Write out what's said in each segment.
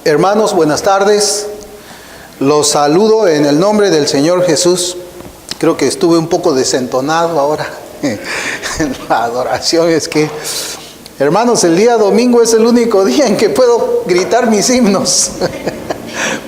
Hermanos, buenas tardes. Los saludo en el nombre del Señor Jesús. Creo que estuve un poco desentonado ahora en la adoración. Es que, hermanos, el día domingo es el único día en que puedo gritar mis himnos.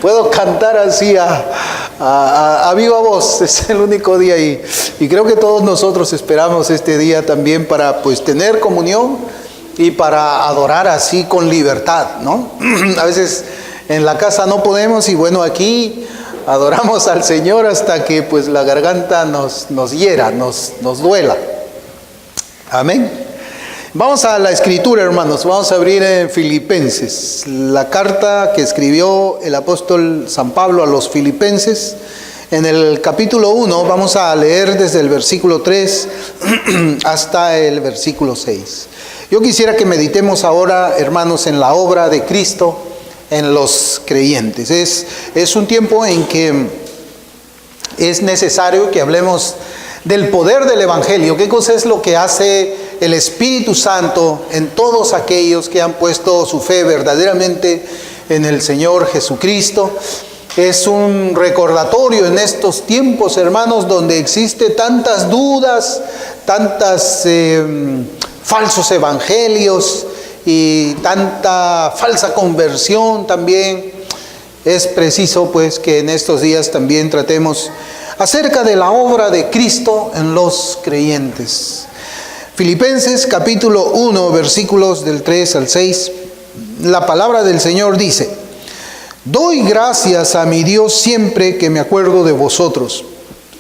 Puedo cantar así a viva voz. Es el único día y creo que todos nosotros esperamos este día también para tener comunión y para adorar así con libertad, ¿no? A veces en la casa no podemos y bueno, aquí adoramos al Señor hasta que la garganta nos hiera, nos duela. Amén. Vamos a la escritura, hermanos. Vamos a abrir en Filipenses, la carta que escribió el apóstol San Pablo a los Filipenses. En el capítulo 1 vamos a leer desde el versículo 3 hasta el versículo 6. Yo quisiera que meditemos ahora, hermanos, en la obra de Cristo en los creyentes. Es un tiempo en que es necesario que hablemos del poder del Evangelio. ¿Qué cosa es lo que hace el Espíritu Santo en todos aquellos que han puesto su fe verdaderamente en el Señor Jesucristo? Es un recordatorio en estos tiempos, hermanos, donde existe tantas dudas, tantas falsos evangelios y tanta falsa conversión también. Es preciso que en estos días también tratemos acerca de la obra de Cristo en los creyentes. Filipenses capítulo 1, versículos del 3 al 6, la palabra del Señor dice: doy gracias a mi Dios siempre que me acuerdo de vosotros,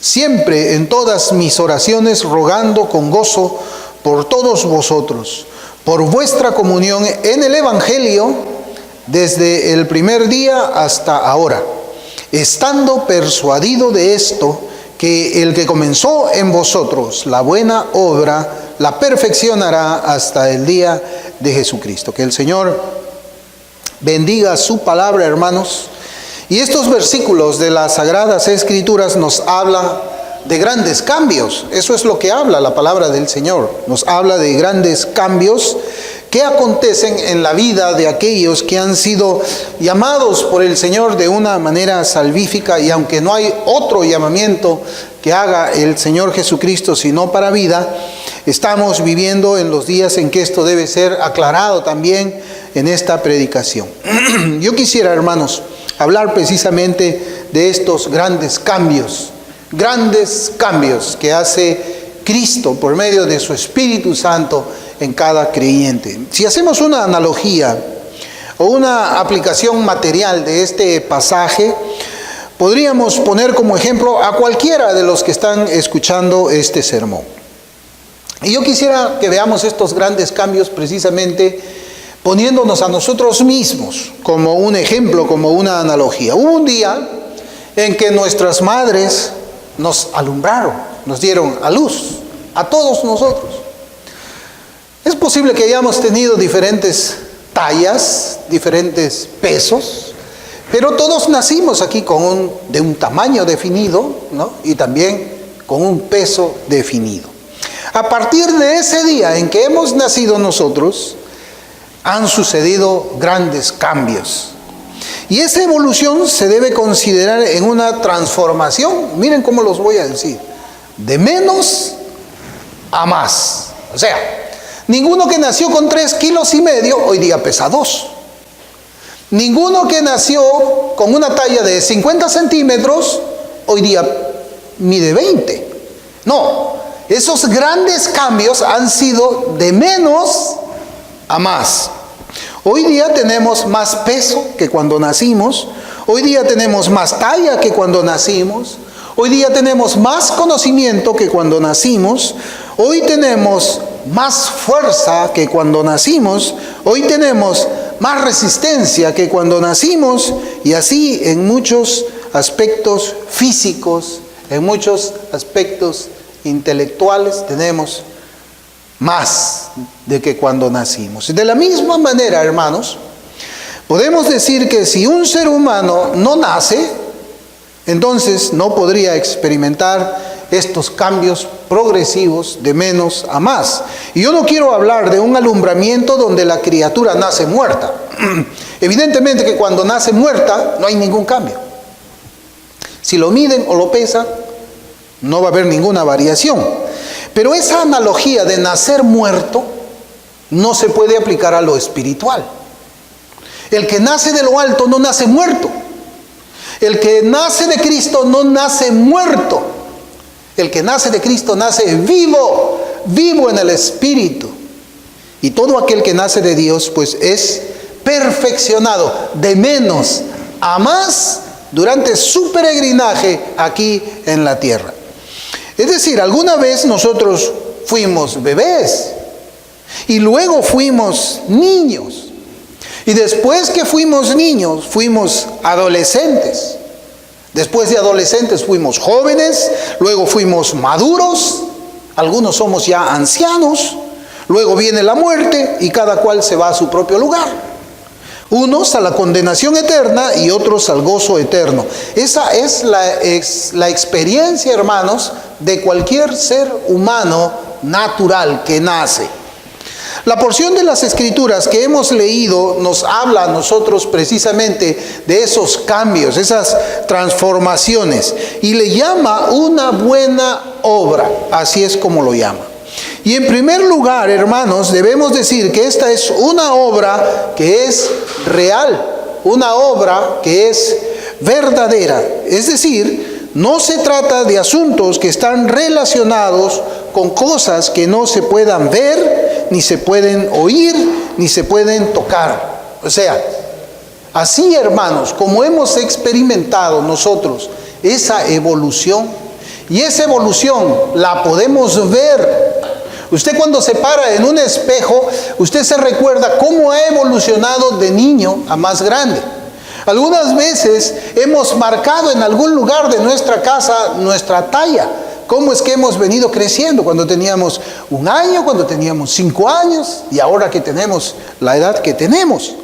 siempre en todas mis oraciones rogando con gozo por todos vosotros, por vuestra comunión en el Evangelio desde el primer día hasta ahora, estando persuadido de esto, que el que comenzó en vosotros la buena obra, la perfeccionará hasta el día de Jesucristo. Que el Señor bendiga su palabra, hermanos. Y estos versículos de las Sagradas Escrituras nos hablan de grandes cambios. Eso es lo que habla la palabra del Señor. Nos habla de grandes cambios que acontecen en la vida de aquellos que han sido llamados por el Señor de una manera salvífica, y aunque no hay otro llamamiento que haga el Señor Jesucristo sino para vida, estamos viviendo en los días en que esto debe ser aclarado también en esta predicación. Yo quisiera, hermanos, hablar precisamente de estos grandes cambios que hace Cristo por medio de su Espíritu Santo en cada creyente. Si hacemos una analogía o una aplicación material de este pasaje, podríamos poner como ejemplo a cualquiera de los que están escuchando este sermón. Y yo quisiera que veamos estos grandes cambios precisamente poniéndonos a nosotros mismos como un ejemplo, como una analogía. Hubo un día en que nuestras madres nos alumbraron, nos dieron a luz, a todos nosotros. Es posible que hayamos tenido diferentes tallas, diferentes pesos, pero todos nacimos aquí de un tamaño definido, ¿no? Y también con un peso definido. A partir de ese día en que hemos nacido nosotros, han sucedido grandes cambios. Y esa evolución se debe considerar en una transformación, miren cómo los voy a decir, de menos a más. O sea, ninguno que nació con 3,5 kilos hoy día pesa 2. Ninguno que nació con una talla de 50 centímetros hoy día mide 20. No, esos grandes cambios han sido de menos a más. Hoy día tenemos más peso que cuando nacimos. Hoy día tenemos más talla que cuando nacimos. Hoy día tenemos más conocimiento que cuando nacimos. Hoy tenemos más fuerza que cuando nacimos. Hoy tenemos más resistencia que cuando nacimos. Y así en muchos aspectos físicos, en muchos aspectos intelectuales tenemos más de que cuando nacimos. De la misma manera, hermanos, podemos decir que si un ser humano no nace, entonces no podría experimentar estos cambios progresivos de menos a más. Y yo no quiero hablar de un alumbramiento donde la criatura nace muerta. Evidentemente que cuando nace muerta no hay ningún cambio. Si lo miden o lo pesan, no va a haber ninguna variación. Pero esa analogía de nacer muerto no se puede aplicar a lo espiritual. El que nace de lo alto no nace muerto. El que nace de Cristo no nace muerto. El que nace de Cristo nace vivo, vivo en el Espíritu. Y todo aquel que nace de Dios, pues es perfeccionado de menos a más durante su peregrinaje aquí en la tierra. Es decir, alguna vez nosotros fuimos bebés y luego fuimos niños. Y después que fuimos niños, fuimos adolescentes. Después de adolescentes fuimos jóvenes, luego fuimos maduros, algunos somos ya ancianos, luego viene la muerte y cada cual se va a su propio lugar. Unos a la condenación eterna y otros al gozo eterno. Esa es la experiencia, hermanos, de cualquier ser humano natural que nace. La porción de las Escrituras que hemos leído nos habla a nosotros precisamente de esos cambios, esas transformaciones, y le llama una buena obra, así es como lo llama. Y en primer lugar, hermanos, debemos decir que esta es una obra que es real, una obra que es verdadera. Es decir, no se trata de asuntos que están relacionados con cosas que no se puedan ver, ni se pueden oír, ni se pueden tocar. O sea, así, hermanos, como hemos experimentado nosotros esa evolución, y esa evolución la podemos ver. Usted cuando se para en un espejo, usted se recuerda cómo ha evolucionado de niño a más grande. Algunas veces hemos marcado en algún lugar de nuestra casa nuestra talla. ¿Cómo es que hemos venido creciendo? Cuando teníamos 1 año, cuando teníamos 5 años y ahora que tenemos la edad que tenemos.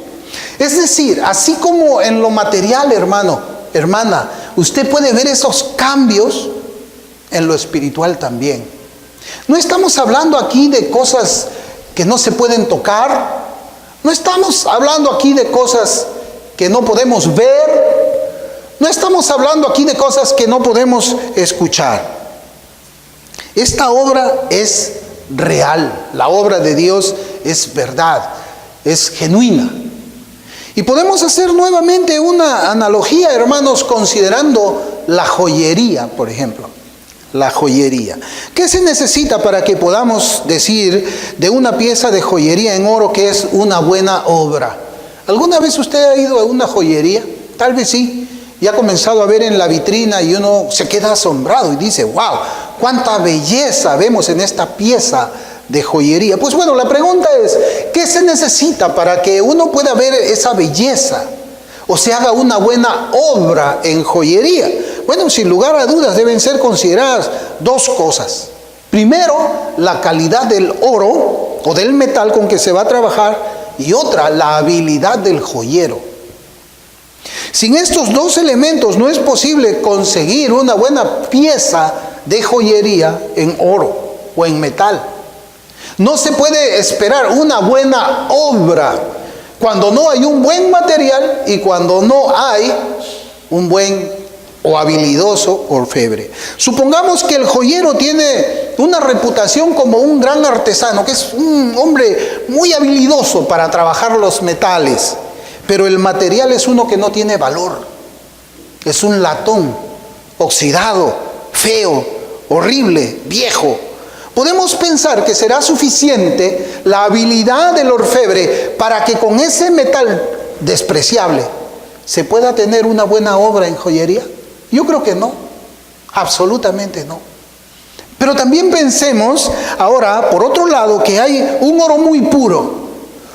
Es decir, así como en lo material, hermano, hermana, usted puede ver esos cambios en lo espiritual también. No estamos hablando aquí de cosas que no se pueden tocar. No estamos hablando aquí de cosas que no podemos ver. No estamos hablando aquí de cosas que no podemos escuchar. Esta obra es real. La obra de Dios es verdad, es genuina. Y podemos hacer nuevamente una analogía, hermanos, considerando la joyería, por ejemplo. La joyería. ¿Qué se necesita para que podamos decir de una pieza de joyería en oro que es una buena obra? ¿Alguna vez usted ha ido a una joyería? Tal vez sí. Y ha comenzado a ver en la vitrina y uno se queda asombrado y dice, wow, cuánta belleza vemos en esta pieza de joyería. Pues bueno, la pregunta es, ¿qué se necesita para que uno pueda ver esa belleza o se haga una buena obra en joyería? Bueno, sin lugar a dudas deben ser consideradas 2 cosas. Primero, la calidad del oro o del metal con que se va a trabajar, y otra, la habilidad del joyero. Sin estos 2 elementos no es posible conseguir una buena pieza de joyería en oro o en metal. No se puede esperar una buena obra cuando no hay un buen material y cuando no hay un buen o habilidoso orfebre. Supongamos que el joyero tiene una reputación como un gran artesano, que es un hombre muy habilidoso para trabajar los metales, pero el material es uno que no tiene valor. Es un latón oxidado, feo, horrible, viejo. Podemos pensar que será suficiente la habilidad del orfebre para que con ese metal despreciable se pueda tener una buena obra en joyería. Yo creo que no, absolutamente no. Pero también pensemos ahora, por otro lado, que hay un oro muy puro,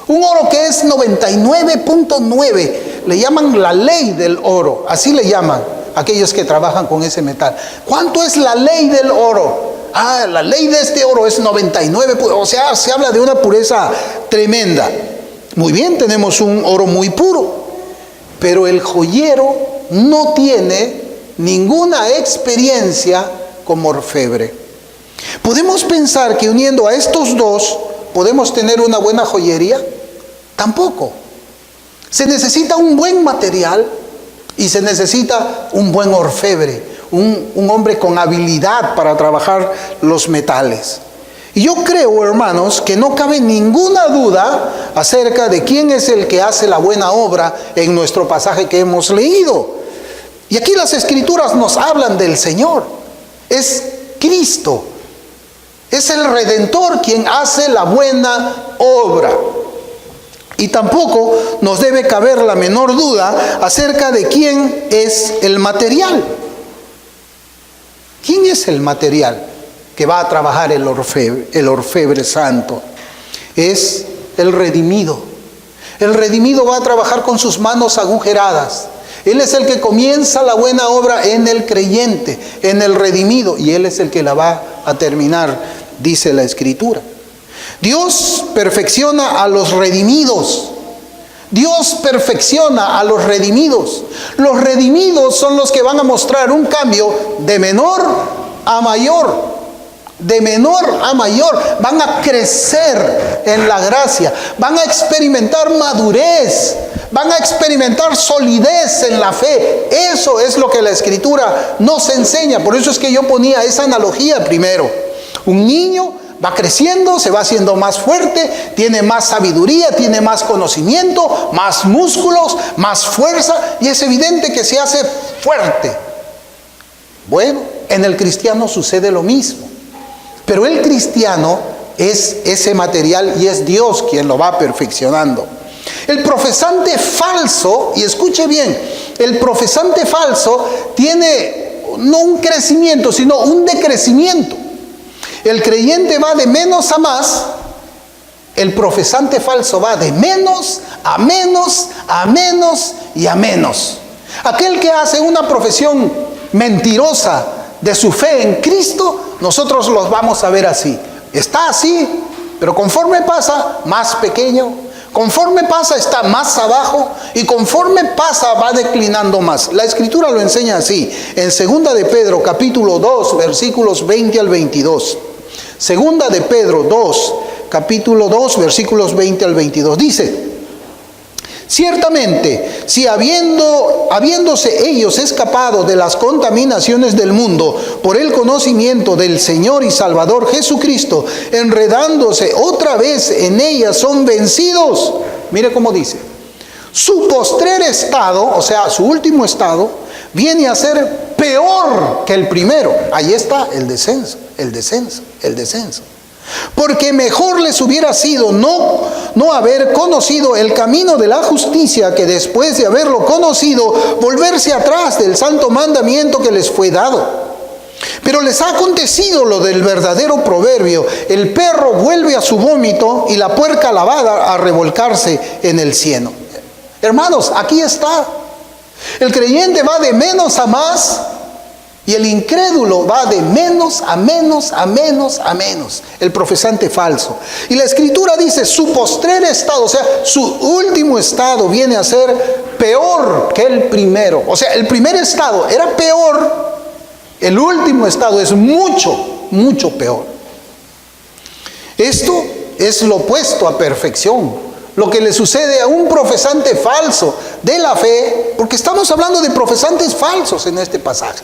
un oro que es 99.9, le llaman la ley del oro, así le llaman aquellos que trabajan con ese metal. ¿Cuánto es la ley del oro? La ley de este oro es 99, o sea, se habla de una pureza tremenda. Muy bien, tenemos un oro muy puro, pero el joyero no tiene ninguna experiencia como orfebre. ¿Podemos pensar que uniendo a estos 2 podemos tener una buena joyería? Tampoco. Se necesita un buen material y se necesita un buen orfebre, un hombre con habilidad para trabajar los metales. Y yo creo, hermanos, que no cabe ninguna duda acerca de quién es el que hace la buena obra en nuestro pasaje que hemos leído. Y aquí las Escrituras nos hablan del Señor. Es Cristo. Es el Redentor quien hace la buena obra. Y tampoco nos debe caber la menor duda acerca de quién es el material. ¿Quién es el material que va a trabajar el orfebre santo? Es el redimido. El redimido va a trabajar con sus manos agujeradas. Él es el que comienza la buena obra en el creyente, en el redimido, y Él es el que la va a terminar, dice la Escritura. Dios perfecciona a los redimidos. Dios perfecciona a los redimidos. Los redimidos son los que van a mostrar un cambio de menor a mayor. De menor a mayor. Van a crecer en la gracia. Van a experimentar madurez. Van a experimentar solidez en la fe. Eso es lo que la Escritura nos enseña. Por eso es que yo ponía esa analogía primero. Un niño va creciendo, se va haciendo más fuerte, tiene más sabiduría, tiene más conocimiento, más músculos, más fuerza, y es evidente que se hace fuerte. Bueno, en el cristiano sucede lo mismo, pero el cristiano es ese material y es Dios quien lo va perfeccionando. El profesante falso, y escuche bien, el profesante falso tiene no un crecimiento, sino un decrecimiento. El creyente va de menos a más, el profesante falso va de menos a menos, a menos y a menos. Aquel que hace una profesión mentirosa de su fe en Cristo, nosotros los vamos a ver así. Está así, pero conforme pasa, más pequeño. Conforme pasa, está más abajo, y conforme pasa, va declinando más. La Escritura lo enseña así, en 2 de Pedro, capítulo 2, versículos 20 al 22. Segunda de Pedro 2, capítulo 2, versículos 20 al 22. Dice: ciertamente, si habiéndose ellos escapado de las contaminaciones del mundo por el conocimiento del Señor y Salvador Jesucristo, enredándose otra vez en ellas, son vencidos. Mire cómo dice: su postrer estado, o sea, su último estado, viene a ser peor que el primero. Ahí está el descenso, el descenso, el descenso. Porque mejor les hubiera sido no haber conocido el camino de la justicia, que después de haberlo conocido, volverse atrás del santo mandamiento que les fue dado. Pero les ha acontecido lo del verdadero proverbio: el perro vuelve a su vómito y la puerca lavada a revolcarse en el cieno. Hermanos, aquí está. El creyente va de menos a más, y el incrédulo va de menos a menos, a menos, a menos. El profesante falso. Y la Escritura dice: su postrer estado, o sea, su último estado, viene a ser peor que el primero. O sea, el primer estado era peor, el último estado es mucho, mucho peor. Esto es lo opuesto a perfección. Lo que le sucede a un profesante falso de la fe, porque estamos hablando de profesantes falsos en este pasaje.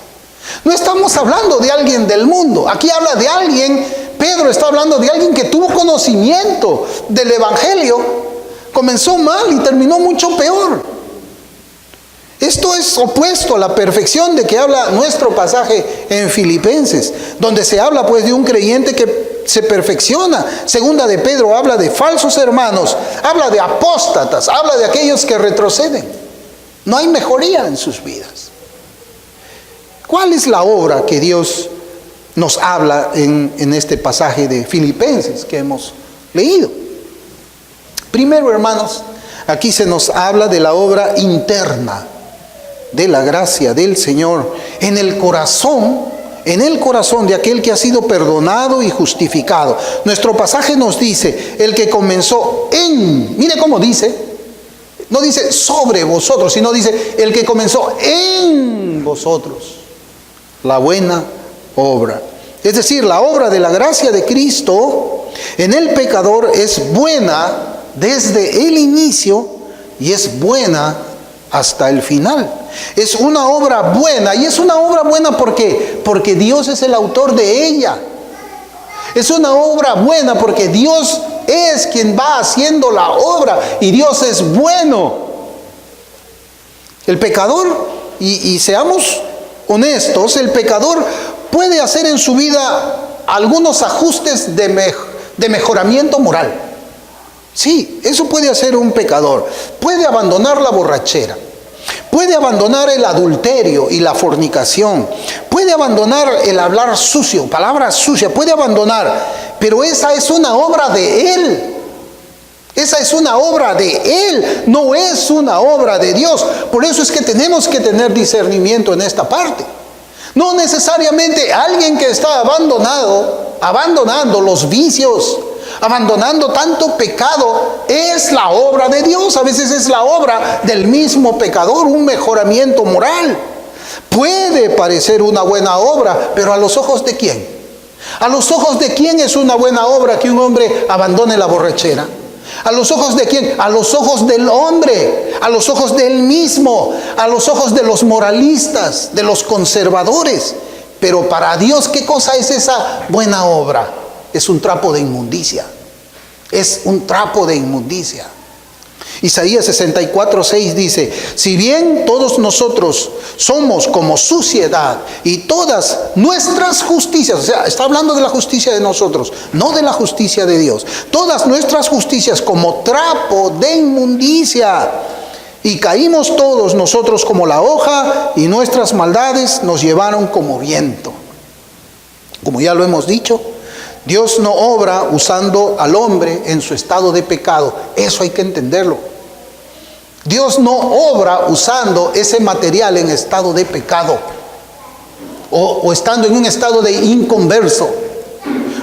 No estamos hablando de alguien del mundo. Aquí habla de alguien, Pedro está hablando de alguien que tuvo conocimiento del Evangelio, comenzó mal y terminó mucho peor. Esto es opuesto a la perfección de que habla nuestro pasaje en Filipenses, donde se habla pues de un creyente que se perfecciona. Segunda de Pedro habla de falsos hermanos, habla de apóstatas, habla de aquellos que retroceden. No hay mejoría en sus vidas. ¿Cuál es la obra que Dios nos habla en este pasaje de Filipenses que hemos leído? Primero, hermanos, aquí se nos habla de la obra interna de la gracia del Señor en el corazón de aquel que ha sido perdonado y justificado. Nuestro pasaje nos dice: el que comenzó mire cómo dice, no dice sobre vosotros, sino dice: el que comenzó en vosotros la buena obra. Es decir, la obra de la gracia de Cristo en el pecador es buena desde el inicio y es buena hasta el final. Es una obra buena, y es una obra buena porque Dios es el autor de ella. Es una obra buena porque Dios es quien va haciendo la obra y Dios es bueno. El pecador, y seamos honestos, el pecador puede hacer en su vida algunos ajustes de mejoramiento moral. Sí, eso puede hacer un pecador. Puede abandonar la borrachera, puede abandonar el adulterio y la fornicación, puede abandonar el hablar sucio, palabras sucias, puede abandonar, pero esa es una obra de él. Esa es una obra de él, no es una obra de Dios. Por eso es que tenemos que tener discernimiento en esta parte. No necesariamente alguien que está abandonando los vicios, abandonando tanto pecado, es la obra de Dios. A veces es la obra del mismo pecador, un mejoramiento moral. Puede parecer una buena obra, pero ¿a los ojos de quién? ¿A los ojos de quién es una buena obra que un hombre abandone la borrachera? ¿A los ojos de quién? A los ojos del hombre, a los ojos de él mismo, a los ojos de los moralistas, de los conservadores. Pero para Dios, ¿qué cosa es esa buena obra? Es un trapo de inmundicia. Es un trapo de inmundicia. Isaías 64:6 dice: si bien todos nosotros somos como suciedad y todas nuestras justicias, o sea, está hablando de la justicia de nosotros, no de la justicia de Dios, todas nuestras justicias como trapo de inmundicia, y caímos todos nosotros como la hoja, y nuestras maldades nos llevaron como viento. Como ya lo hemos dicho, Dios no obra usando al hombre en su estado de pecado. Eso hay que entenderlo. Dios no obra usando ese material en estado de pecado, o estando en un estado de inconverso,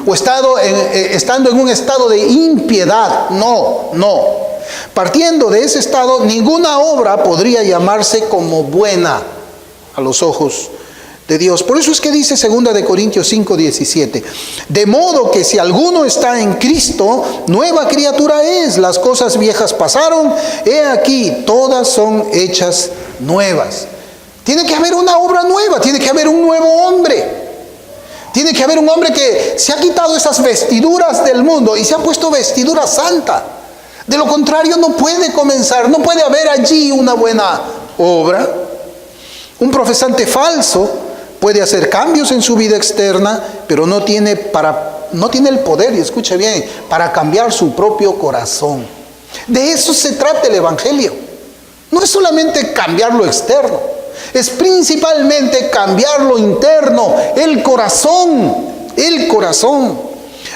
o estando en un estado de impiedad. No. Partiendo de ese estado, ninguna obra podría llamarse como buena a los ojos de Dios. Por eso es que dice 2 de Corintios 5:17: de modo que si alguno está en Cristo, nueva criatura es, las cosas viejas pasaron, he aquí, todas son hechas nuevas. Tiene que haber una obra nueva, tiene que haber un nuevo hombre. Tiene que haber un hombre que se ha quitado esas vestiduras del mundo y se ha puesto vestidura santa. De lo contrario, no puede comenzar, no puede haber allí una buena obra. Un profesante falso puede hacer cambios en su vida externa, pero no tiene el poder, y escuche bien, para cambiar su propio corazón. De eso se trata el Evangelio. No es solamente cambiar lo externo, es principalmente cambiar lo interno, el corazón.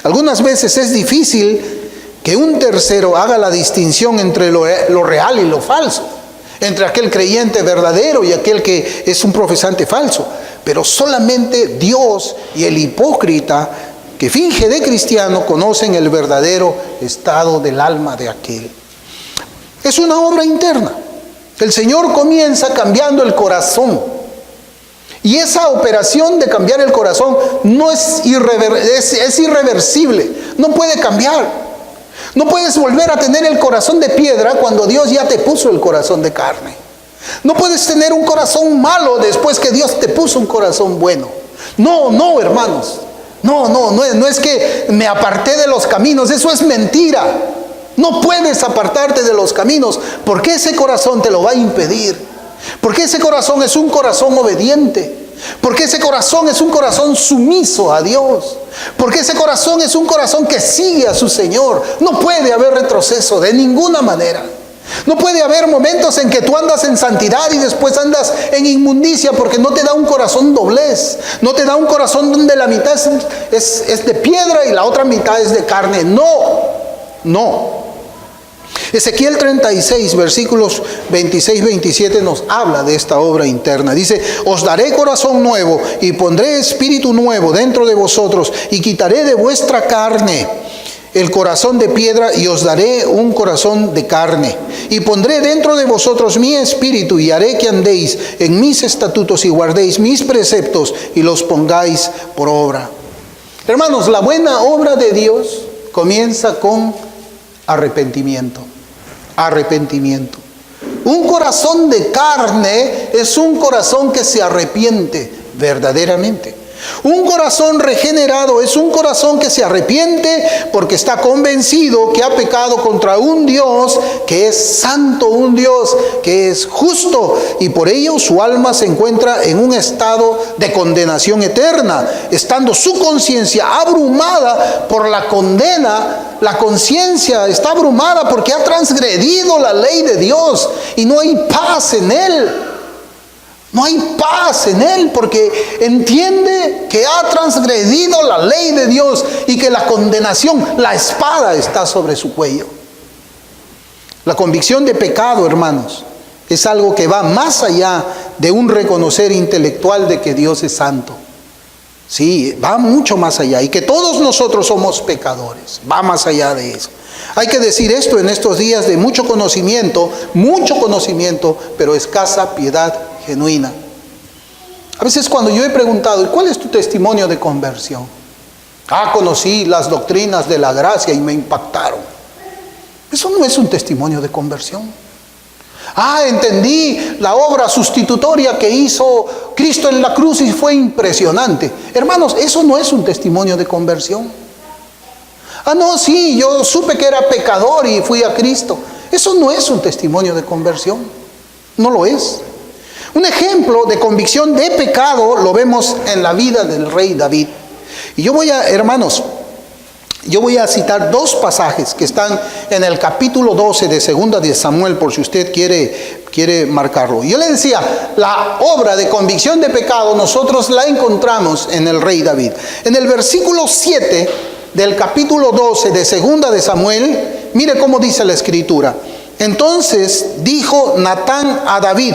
Algunas veces es difícil que un tercero haga la distinción entre lo real y lo falso, entre aquel creyente verdadero y aquel que es un profesante falso. Pero solamente Dios y el hipócrita que finge de cristiano conocen el verdadero estado del alma de aquel. Es una obra interna. El Señor comienza cambiando el corazón. Y esa operación de cambiar el corazón no es irreversible. No puede cambiar. No puedes volver a tener el corazón de piedra cuando Dios ya te puso el corazón de carne. No puedes tener un corazón malo después que Dios te puso un corazón bueno. No, hermanos. No es que me aparté de los caminos. Eso es mentira. No puedes apartarte de los caminos, porque ese corazón te lo va a impedir. Porque ese corazón es un corazón obediente. Porque ese corazón es un corazón sumiso a Dios. Porque ese corazón es un corazón que sigue a su Señor. No puede haber retroceso de ninguna manera. No puede haber momentos en que tú andas en santidad y después andas en inmundicia, porque no te da un corazón doblez. No te da un corazón donde la mitad es de piedra y la otra mitad es de carne. No. Ezequiel 36, versículos 26-27 nos habla de esta obra interna. Dice: os daré corazón nuevo y pondré espíritu nuevo dentro de vosotros, y quitaré de vuestra carne el corazón de piedra y os daré un corazón de carne. Y pondré dentro de vosotros mi espíritu y haré que andéis en mis estatutos y guardéis mis preceptos y los pongáis por obra. Hermanos, la buena obra de Dios comienza con arrepentimiento. Un corazón de carne es un corazón que se arrepiente verdaderamente. Un corazón regenerado es un corazón que se arrepiente porque está convencido que ha pecado contra un Dios que es santo, un Dios que es justo, y por ello su alma se encuentra en un estado de condenación eterna, estando su conciencia abrumada por la condena. La conciencia está abrumada porque ha transgredido la ley de Dios y no hay paz en él. No hay paz en él porque entiende que ha transgredido la ley de Dios y que la condenación, la espada, está sobre su cuello. La convicción de pecado, hermanos, es algo que va más allá de un reconocer intelectual de que Dios es santo. Sí, va mucho más allá, y que todos nosotros somos pecadores, va más allá de eso. Hay que decir esto en estos días de mucho conocimiento, pero escasa piedad genuina. A veces cuando yo he preguntado, ¿cuál es tu testimonio de conversión? Conocí las doctrinas de la gracia y me impactaron. Eso no es un testimonio de conversión. Entendí la obra sustitutoria que hizo Cristo en la cruz y fue impresionante. Hermanos, eso no es un testimonio de conversión. No, sí, yo supe que era pecador y fui a Cristo. Eso no es un testimonio de conversión. No lo es. Un ejemplo de convicción de pecado lo vemos en la vida del rey David. Y yo voy a citar dos pasajes que están en el capítulo 12 de Segunda de Samuel, por si usted quiere marcarlo. Yo le decía, la obra de convicción de pecado nosotros la encontramos en el rey David. En el versículo 7 del capítulo 12 de Segunda de Samuel, mire cómo dice la escritura. Entonces dijo Natán a David: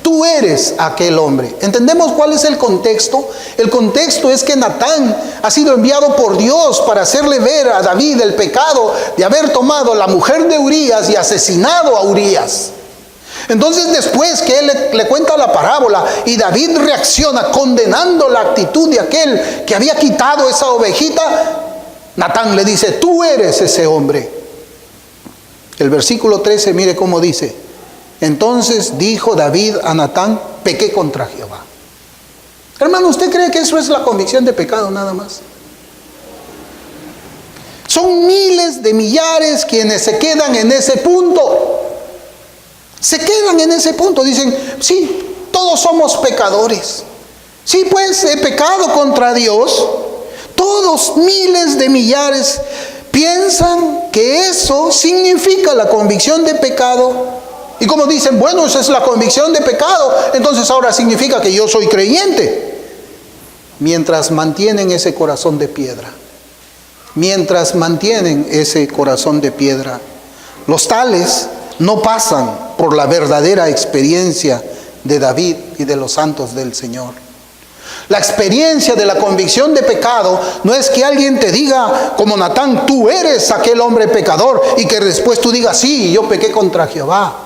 tú eres aquel hombre. ¿Entendemos cuál es el contexto? El contexto es que Natán ha sido enviado por Dios para hacerle ver a David el pecado de haber tomado a la mujer de Urías y asesinado a Urías. Entonces, después que él le cuenta la parábola y David reacciona condenando la actitud de aquel que había quitado esa ovejita, Natán le dice: tú eres ese hombre. El versículo 13, mire cómo dice: entonces dijo David a Natán: pequé contra Jehová. Hermano, ¿usted cree que eso es la convicción de pecado nada más? Son miles de millares quienes se quedan en ese punto. Se quedan en ese punto. Dicen: sí, todos somos pecadores. Sí, pues he pecado contra Dios. Todos, miles de millares, piensan que eso significa la convicción de pecado. Y como dicen: bueno, esa es la convicción de pecado, entonces ahora significa que yo soy creyente. Mientras mantienen ese corazón de piedra, los tales no pasan por la verdadera experiencia de David y de los santos del Señor. La experiencia de la convicción de pecado no es que alguien te diga como Natán: tú eres aquel hombre pecador, y que después tú digas: sí, yo pequé contra Jehová.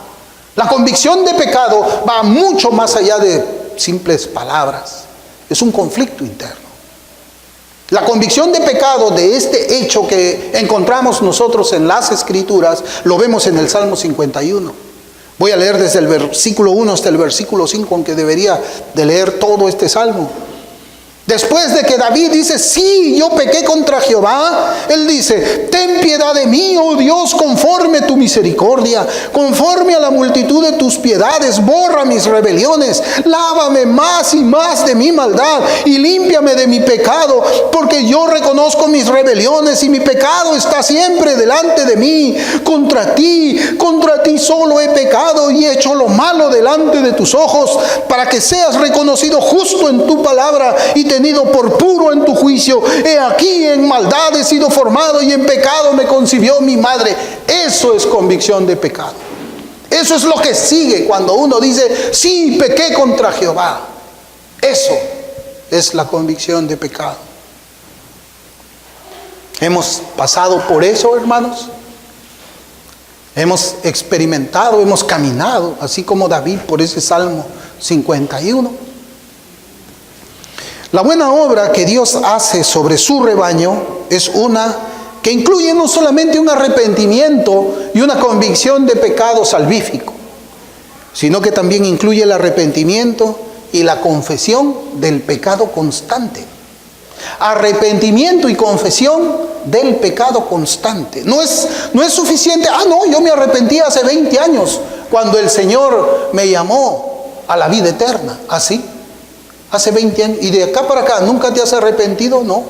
La convicción de pecado va mucho más allá de simples palabras. Es un conflicto interno. La convicción de pecado de este hecho que encontramos nosotros en las Escrituras, lo vemos en el Salmo 51. Voy a leer desde el versículo 1 hasta el versículo 5, aunque debería de leer todo este Salmo. Después de que David dice: sí, yo pequé contra Jehová, él dice: ten piedad de mí, oh Dios, conforme tu misericordia, conforme a la multitud de tus piedades, borra mis rebeliones, lávame más y más de mi maldad y límpiame de mi pecado, porque yo reconozco mis rebeliones y mi pecado está siempre delante de mí. Contra ti solo he pecado y he hecho lo malo delante de tus ojos, para que seas reconocido justo en tu palabra y tenido por puro en tu juicio. He aquí, en maldad he sido formado y en pecado me concibió mi madre. Eso es convicción de pecado. Eso es lo que sigue cuando uno dice: sí, pequé contra Jehová. Eso es la convicción de pecado. Hemos pasado por eso, hermanos. Hemos experimentado, hemos caminado, así como David, por ese Salmo 51. La buena obra que Dios hace sobre su rebaño es una que incluye no solamente un arrepentimiento y una convicción de pecado salvífico. sino que también incluye el arrepentimiento y la confesión del pecado constante. Arrepentimiento y confesión del pecado constante. No es suficiente, no, yo me arrepentí hace 20 años cuando el Señor me llamó a la vida eterna. ¿Así? Hace 20 años. ¿Y de acá para acá nunca te has arrepentido? No.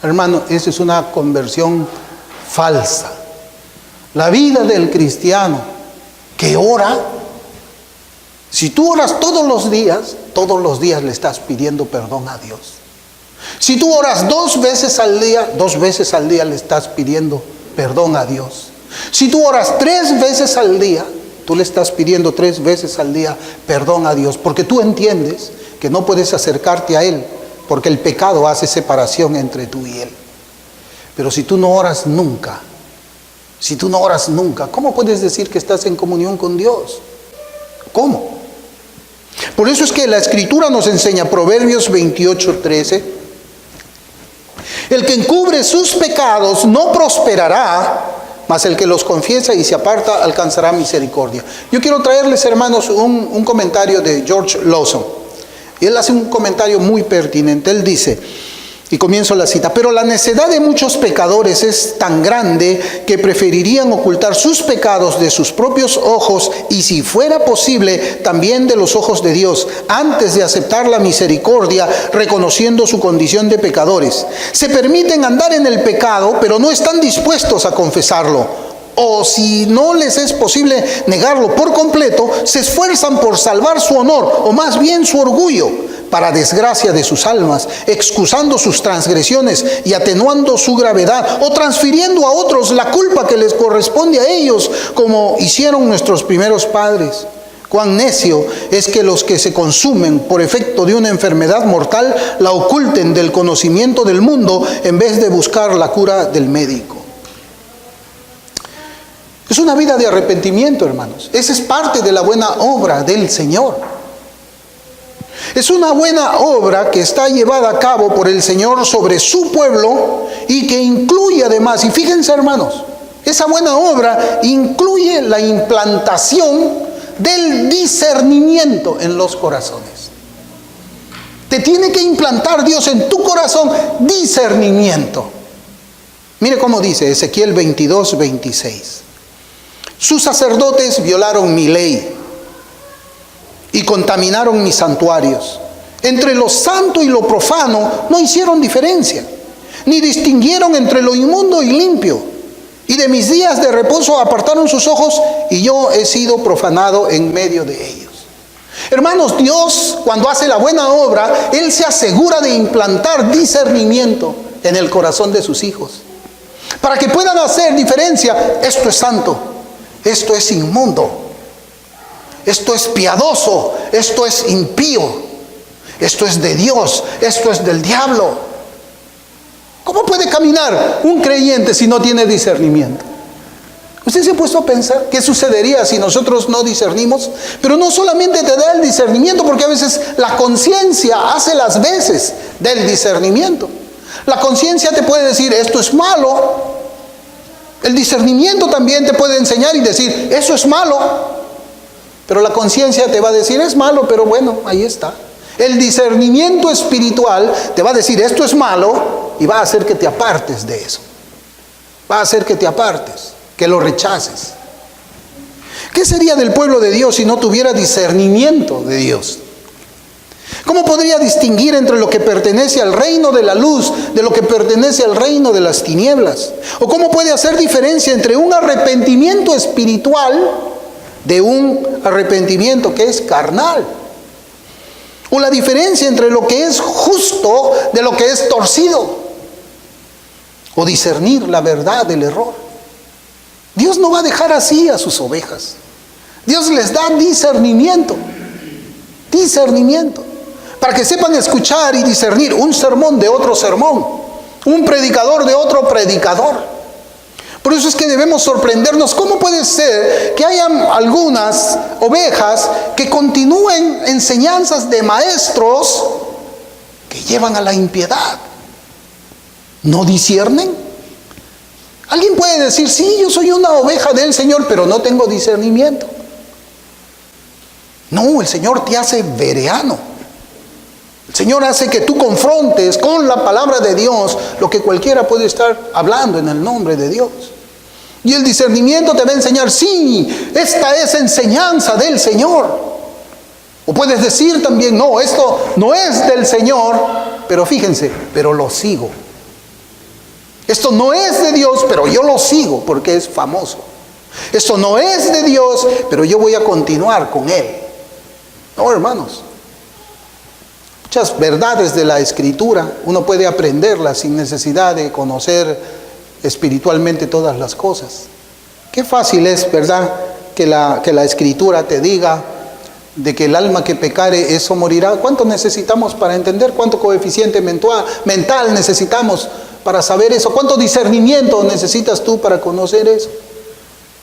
Hermano, esa es una conversión falsa. La vida del cristiano que ora, si tú oras todos los días le estás pidiendo perdón a Dios. Si tú oras 2 veces al día le estás pidiendo perdón a Dios. Si tú oras 3 veces al día, tú le estás pidiendo 3 veces al día perdón a Dios, porque tú entiendes que no puedes acercarte a Él, porque el pecado hace separación entre tú y Él. Pero si tú no oras nunca, ¿cómo puedes decir que estás en comunión con Dios? ¿Cómo? Por eso es que la Escritura nos enseña, Proverbios 28:13, el que encubre sus pecados no prosperará, mas el que los confiesa y se aparta alcanzará misericordia. Yo quiero traerles, hermanos, un comentario de George Lawson. Y él hace un comentario muy pertinente. Él dice, y comienzo la cita: pero la necedad de muchos pecadores es tan grande que preferirían ocultar sus pecados de sus propios ojos y, si fuera posible, también de los ojos de Dios, antes de aceptar la misericordia, reconociendo su condición de pecadores. Se permiten andar en el pecado, pero no están dispuestos a confesarlo. O si no les es posible negarlo por completo, se esfuerzan por salvar su honor, o más bien su orgullo, para desgracia de sus almas, excusando sus transgresiones y atenuando su gravedad, o transfiriendo a otros la culpa que les corresponde a ellos, como hicieron nuestros primeros padres. Cuán necio es que los que se consumen por efecto de una enfermedad mortal la oculten del conocimiento del mundo en vez de buscar la cura del médico. Es una vida de arrepentimiento, hermanos. Esa es parte de la buena obra del Señor. Es una buena obra que está llevada a cabo por el Señor sobre su pueblo y que incluye además, y fíjense, hermanos, esa buena obra incluye la implantación del discernimiento en los corazones. Te tiene que implantar Dios en tu corazón discernimiento. Mire cómo dice Ezequiel 22:26. Sus sacerdotes violaron mi ley y contaminaron mis santuarios. Entre lo santo y lo profano no hicieron diferencia, ni distinguieron entre lo inmundo y limpio. Y de mis días de reposo apartaron sus ojos, y yo he sido profanado en medio de ellos. Hermanos, Dios, cuando hace la buena obra, Él se asegura de implantar discernimiento en el corazón de sus hijos, para que puedan hacer diferencia. Esto es santo, esto es inmundo, esto es piadoso, esto es impío, esto es de Dios, esto es del diablo. ¿Cómo puede caminar un creyente si no tiene discernimiento? ¿Usted se ha puesto a pensar qué sucedería si nosotros no discernimos? Pero no solamente te da el discernimiento, porque a veces la conciencia hace las veces del discernimiento. La conciencia te puede decir, esto es malo. El discernimiento también te puede enseñar y decir, eso es malo. Pero la conciencia te va a decir, es malo, pero bueno, ahí está. El discernimiento espiritual te va a decir, esto es malo, y va a hacer que te apartes de eso. Va a hacer que te apartes, que lo rechaces. ¿Qué sería del pueblo de Dios si no tuviera discernimiento de Dios? ¿Cómo podría distinguir entre lo que pertenece al reino de la luz de lo que pertenece al reino de las tinieblas? ¿O cómo puede hacer diferencia entre un arrepentimiento espiritual de un arrepentimiento que es carnal? ¿O la diferencia entre lo que es justo de lo que es torcido? ¿O discernir la verdad del error? Dios no va a dejar así a sus ovejas. Dios les da discernimiento. Discernimiento. Para que sepan escuchar y discernir un sermón de otro sermón, un predicador de otro predicador. Por eso es que debemos sorprendernos. ¿Cómo puede ser que hayan algunas ovejas que continúen enseñanzas de maestros que llevan a la impiedad? ¿No disciernen? Alguien puede decir, sí, yo soy una oveja del Señor, pero no tengo discernimiento. No, el Señor te hace bereano. El Señor hace que tú confrontes con la palabra de Dios lo que cualquiera puede estar hablando en el nombre de Dios. Y el discernimiento te va a enseñar, sí, esta es enseñanza del Señor. O puedes decir también, no, esto no es del Señor, pero fíjense, pero lo sigo. Esto no es de Dios, pero yo lo sigo porque es famoso. Esto no es de Dios, pero yo voy a continuar con Él. No, hermanos. Muchas verdades de la Escritura uno puede aprenderlas sin necesidad de conocer espiritualmente todas las cosas. Qué fácil es, ¿verdad?, que la Escritura te diga de que el alma que pecare, eso morirá. ¿Cuánto necesitamos para entender? ¿Cuánto coeficiente mental necesitamos para saber eso? ¿Cuánto discernimiento necesitas tú para conocer eso?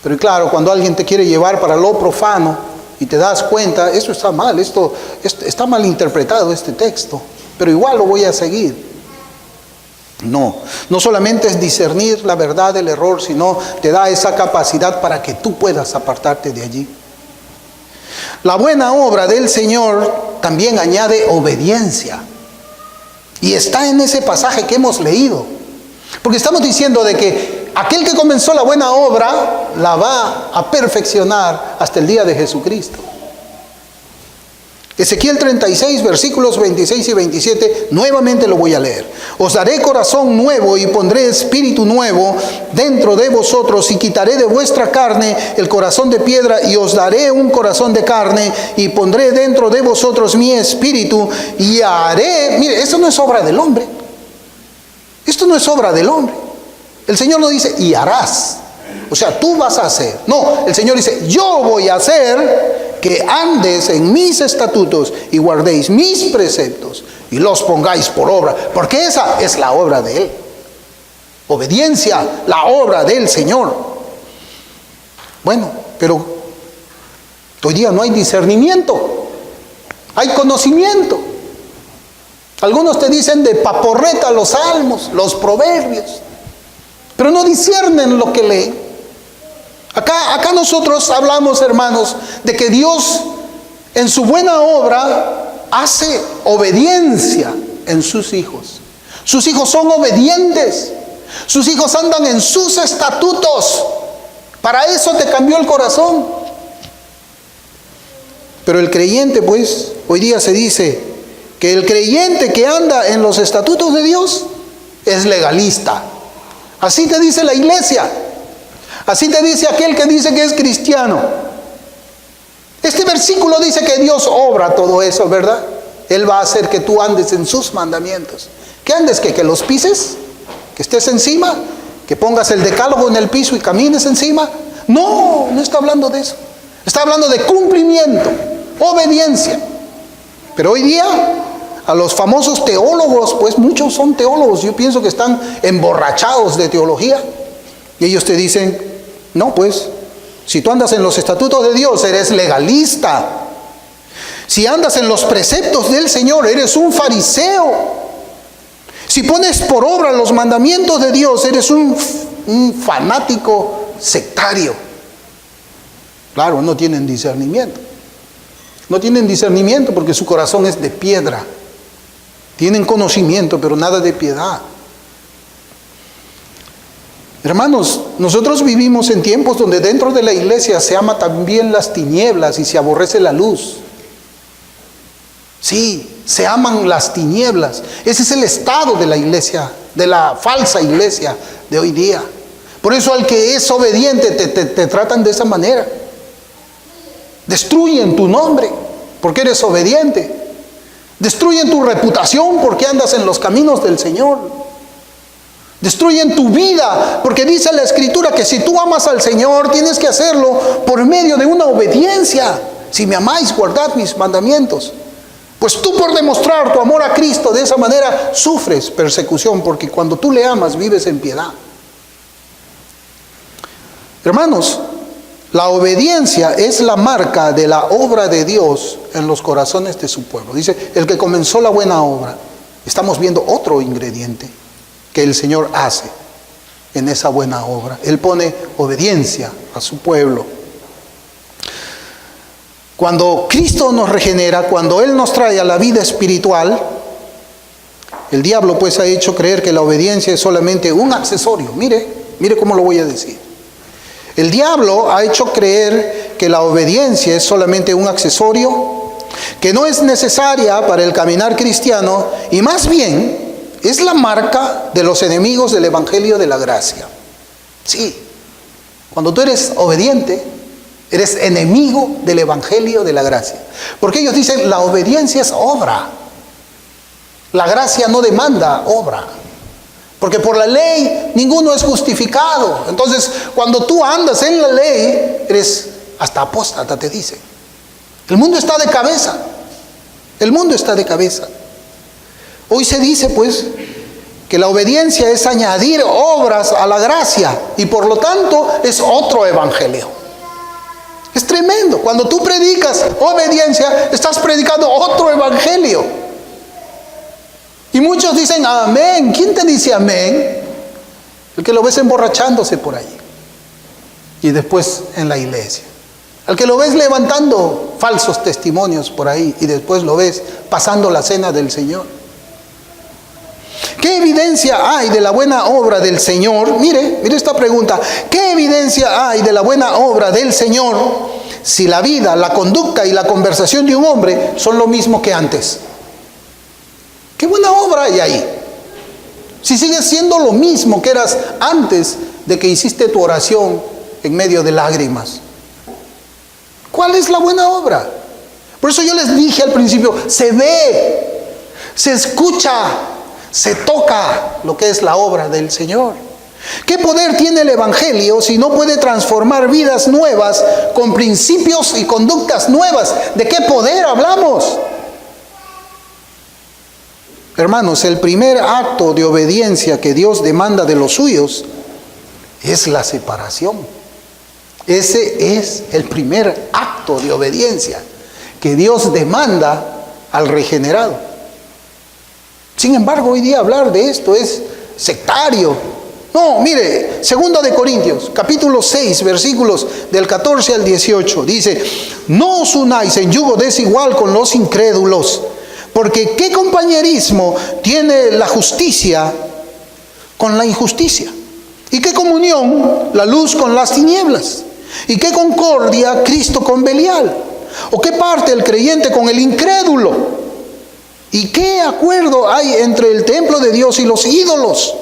Pero claro, cuando alguien te quiere llevar para lo profano y te das cuenta, eso está mal, esto está mal interpretado este texto, pero igual lo voy a seguir. No solamente es discernir la verdad del error, sino te da esa capacidad para que tú puedas apartarte de allí. La buena obra del Señor también añade obediencia. Y está en ese pasaje que hemos leído. Porque estamos diciendo de que aquel que comenzó la buena obra la va a perfeccionar hasta el día de Jesucristo. Ezequiel 36, versículos 26 y 27, nuevamente lo voy a leer. Os daré corazón nuevo y pondré espíritu nuevo dentro de vosotros y quitaré de vuestra carne el corazón de piedra y os daré un corazón de carne y pondré dentro de vosotros mi espíritu y haré. Mire, esto no es obra del hombre. Esto no es obra del hombre. El Señor no dice, y harás. O sea, tú vas a hacer. No, el Señor dice, yo voy a hacer que andes en mis estatutos y guardéis mis preceptos y los pongáis por obra. Porque esa es la obra de Él. Obediencia, la obra del Señor. Bueno, pero hoy día no hay discernimiento. Hay conocimiento. Algunos te dicen de paporreta los salmos, los proverbios, pero no disciernen lo que leen. Acá nosotros hablamos, hermanos, de que Dios en su buena obra hace obediencia en sus hijos. Sus hijos son obedientes. Sus hijos andan en sus estatutos. Para eso te cambió el corazón. Pero el creyente, pues, hoy día se dice que el creyente que anda en los estatutos de Dios es legalista. Así te dice la iglesia. Así te dice aquel que dice que es cristiano. Este versículo dice que Dios obra todo eso, ¿verdad? Él va a hacer que tú andes en sus mandamientos. ¿Qué andes? ¿Que los pises? ¿Que estés encima? ¿Que pongas el decálogo en el piso y camines encima? No está hablando de eso. Está hablando de cumplimiento, obediencia. Pero hoy día, a los famosos teólogos, pues muchos son teólogos, yo pienso que están emborrachados de teología. Y ellos te dicen, no, pues, si tú andas en los estatutos de Dios, eres legalista. Si andas en los preceptos del Señor, eres un fariseo. Si pones por obra los mandamientos de Dios, eres un fanático sectario. Claro, no tienen discernimiento. No tienen discernimiento porque su corazón es de piedra. Tienen conocimiento, pero nada de piedad. Hermanos, nosotros vivimos en tiempos donde dentro de la iglesia se ama también las tinieblas y se aborrece la luz. Sí, se aman las tinieblas. Ese es el estado de la iglesia, de la falsa iglesia de hoy día. Por eso al que es obediente te tratan de esa manera. Destruyen tu nombre porque eres obediente. Destruyen tu reputación porque andas en los caminos del Señor. Destruyen tu vida, porque dice la Escritura que si tú amas al Señor, tienes que hacerlo por medio de una obediencia. Si me amáis, guardad mis mandamientos. Pues tú por demostrar tu amor a Cristo de esa manera, sufres persecución, porque cuando tú le amas, vives en piedad. Hermanos, la obediencia es la marca de la obra de Dios en los corazones de su pueblo. Dice, el que comenzó la buena obra. Estamos viendo otro ingrediente que el Señor hace en esa buena obra. Él pone obediencia a su pueblo. Cuando Cristo nos regenera, cuando Él nos trae a la vida espiritual, el diablo pues ha hecho creer que la obediencia es solamente un accesorio. Mire cómo lo voy a decir. El diablo ha hecho creer que la obediencia es solamente un accesorio, que no es necesaria para el caminar cristiano y más bien es la marca de los enemigos del Evangelio de la gracia. Sí, cuando tú eres obediente, eres enemigo del Evangelio de la gracia. Porque ellos dicen, la obediencia es obra. La gracia no demanda obra. Porque por la ley ninguno es justificado. Entonces, cuando tú andas en la ley, eres hasta apóstata, te dicen. El mundo está de cabeza. El mundo está de cabeza. Hoy se dice, pues, que la obediencia es añadir obras a la gracia. Y por lo tanto, es otro evangelio. Es tremendo. Cuando tú predicas obediencia, estás predicando otro evangelio. Y muchos dicen amén. ¿Quién te dice amén? El que lo ves emborrachándose por ahí. Y después en la iglesia. Al que lo ves levantando falsos testimonios por ahí. Y después lo ves pasando la cena del Señor. ¿Qué evidencia hay de la buena obra del Señor? Mire esta pregunta. ¿Qué evidencia hay de la buena obra del Señor si la vida, la conducta y la conversación de un hombre son lo mismo que antes? ¿Qué buena obra hay ahí? Si sigues siendo lo mismo que eras antes de que hiciste tu oración en medio de lágrimas. ¿Cuál es la buena obra? Por eso yo les dije al principio, se ve, se escucha, se toca lo que es la obra del Señor. ¿Qué poder tiene el Evangelio si no puede transformar vidas nuevas con principios y conductas nuevas? ¿De qué poder hablamos? Hermanos, el primer acto de obediencia que Dios demanda de los suyos es la separación. Ese es el primer acto de obediencia que Dios demanda al regenerado. Sin embargo, hoy día hablar de esto es sectario. No, mire, 2 de Corintios, capítulo 6, versículos del 14 al 18, dice, no os unáis en yugo desigual con los incrédulos, porque ¿qué compañerismo tiene la justicia con la injusticia? ¿Y qué comunión la luz con las tinieblas? ¿Y qué concordia Cristo con Belial? ¿O qué parte el creyente con el incrédulo? ¿Y qué acuerdo hay entre el templo de Dios y los ídolos?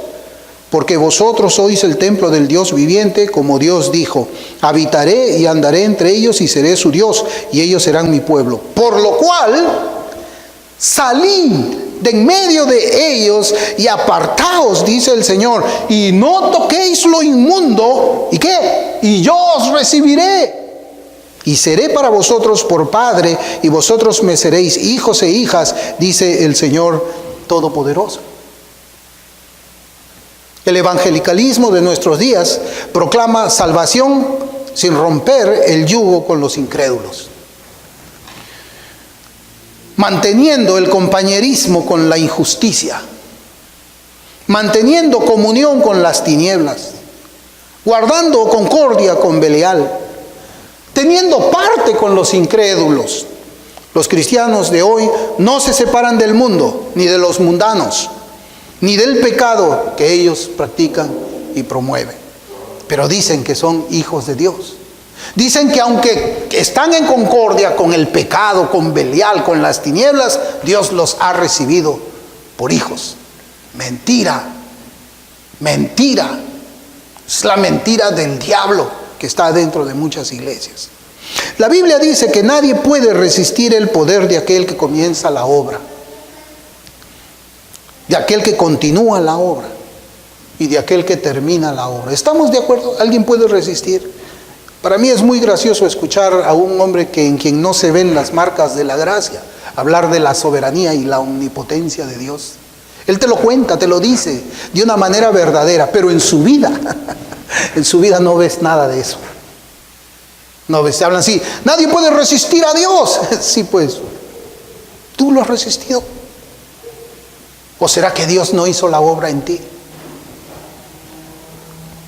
Porque vosotros sois el templo del Dios viviente, como Dios dijo, habitaré y andaré entre ellos y seré su Dios, y ellos serán mi pueblo. Por lo cual, salid de en medio de ellos y apartaos, dice el Señor, y no toquéis lo inmundo. ¿Y qué? Y yo os recibiré. Y seré para vosotros por Padre, y vosotros me seréis hijos e hijas, dice el Señor Todopoderoso. El evangelicalismo de nuestros días proclama salvación sin romper el yugo con los incrédulos, manteniendo el compañerismo con la injusticia, manteniendo comunión con las tinieblas, guardando concordia con Belial, teniendo parte con los incrédulos. Los cristianos de hoy no se separan del mundo, ni de los mundanos, ni del pecado que ellos practican y promueven. Pero dicen que son hijos de Dios. Dicen que aunque están en concordia con el pecado, con Belial, con las tinieblas, Dios los ha recibido por hijos. Mentira, mentira. Es la mentira del diablo que está dentro de muchas iglesias. La Biblia dice que nadie puede resistir el poder de aquel que comienza la obra, de aquel que continúa la obra y de aquel que termina la obra. ¿Estamos de acuerdo? ¿Alguien puede resistir? Para mí es muy gracioso escuchar a un hombre en quien no se ven las marcas de la gracia hablar de la soberanía y la omnipotencia de Dios. Él te lo cuenta, te lo dice de una manera verdadera, pero en su vida no ves nada de eso. No ves, hablan así, nadie puede resistir a Dios. Sí, pues, ¿tú lo has resistido? ¿O será que Dios no hizo la obra en ti?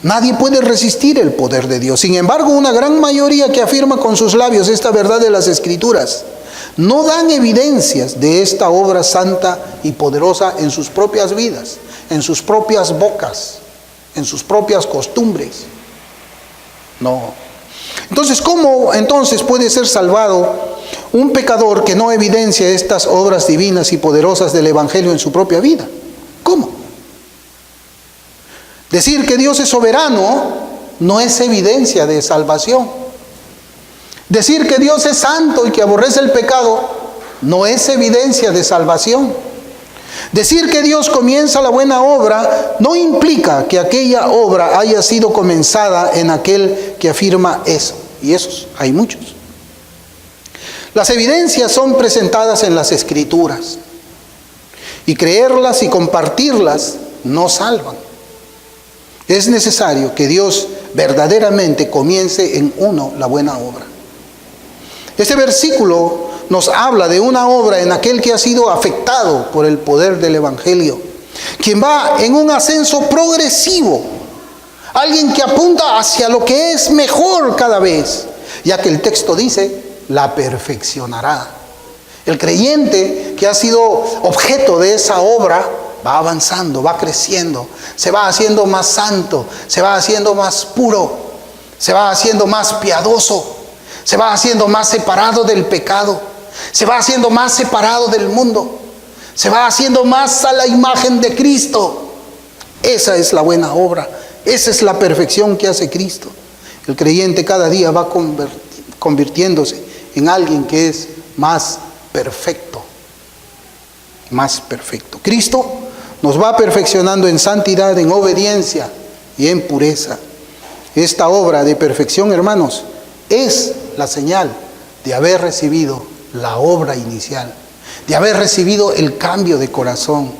Nadie puede resistir el poder de Dios. Sin embargo, una gran mayoría que afirma con sus labios esta verdad de las Escrituras no dan evidencias de esta obra santa y poderosa en sus propias vidas, en sus propias bocas, en sus propias costumbres. No. Entonces, ¿cómo entonces puede ser salvado un pecador que no evidencia estas obras divinas y poderosas del Evangelio en su propia vida? ¿Cómo? Decir que Dios es soberano no es evidencia de salvación. Decir que Dios es santo y que aborrece el pecado no es evidencia de salvación. Decir que Dios comienza la buena obra no implica que aquella obra haya sido comenzada en aquel que afirma eso. Y esos hay muchos. Las evidencias son presentadas en las Escrituras. Y creerlas y compartirlas no salvan. Es necesario que Dios verdaderamente comience en uno la buena obra. Este versículo nos habla de una obra en aquel que ha sido afectado por el poder del Evangelio, quien va en un ascenso progresivo, alguien que apunta hacia lo que es mejor cada vez, ya que el texto dice, la perfeccionará. El creyente que ha sido objeto de esa obra va avanzando, va creciendo, se va haciendo más santo, se va haciendo más puro, se va haciendo más piadoso, se va haciendo más separado del pecado, se va haciendo más separado del mundo, se va haciendo más a la imagen de Cristo. Esa es la buena obra, esa es la perfección que hace Cristo. El creyente cada día va convirtiéndose en alguien que es más perfecto, más perfecto. Cristo nos va perfeccionando en santidad, en obediencia y en pureza. Esta obra de perfección, hermanos, es la señal de haber recibido la obra inicial, de haber recibido el cambio de corazón,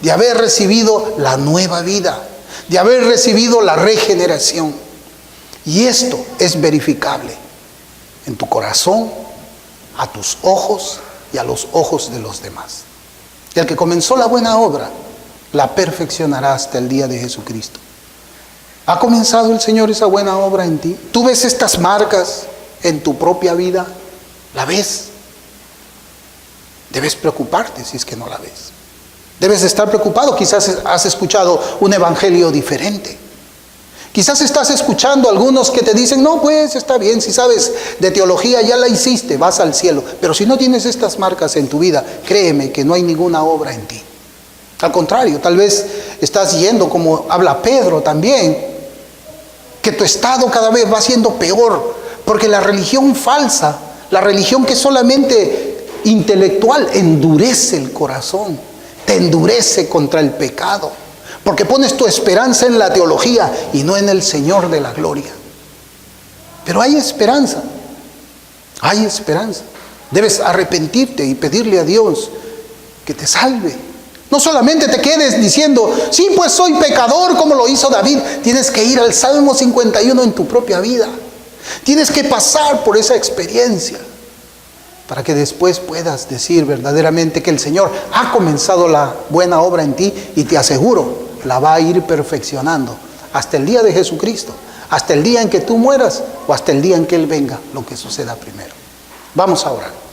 de haber recibido la nueva vida, de haber recibido la regeneración. Y esto es verificable en tu corazón, a tus ojos y a los ojos de los demás. El que comenzó la buena obra, la perfeccionará hasta el día de Jesucristo. ¿Ha comenzado el Señor esa buena obra en ti? ¿Tú ves estas marcas en tu propia vida? ¿La ves? Debes preocuparte si es que no la ves. Debes estar preocupado. Quizás has escuchado un evangelio diferente. Quizás estás escuchando a algunos que te dicen, no, pues está bien, si sabes de teología ya la hiciste, vas al cielo. Pero si no tienes estas marcas en tu vida, créeme que no hay ninguna obra en ti. Al contrario, tal vez estás yendo como habla Pedro también, que tu estado cada vez va siendo peor, porque la religión falsa, la religión que es solamente intelectual, endurece el corazón, te endurece contra el pecado, porque pones tu esperanza en la teología y no en el Señor de la gloria. Pero hay esperanza, hay esperanza. Debes arrepentirte y pedirle a Dios que te salve. No solamente te quedes diciendo, sí, pues soy pecador como lo hizo David. Tienes que ir al Salmo 51 en tu propia vida. Tienes que pasar por esa experiencia para que después puedas decir verdaderamente que el Señor ha comenzado la buena obra en ti y te aseguro, la va a ir perfeccionando hasta el día de Jesucristo, hasta el día en que tú mueras o hasta el día en que Él venga, lo que suceda primero. Vamos a orar.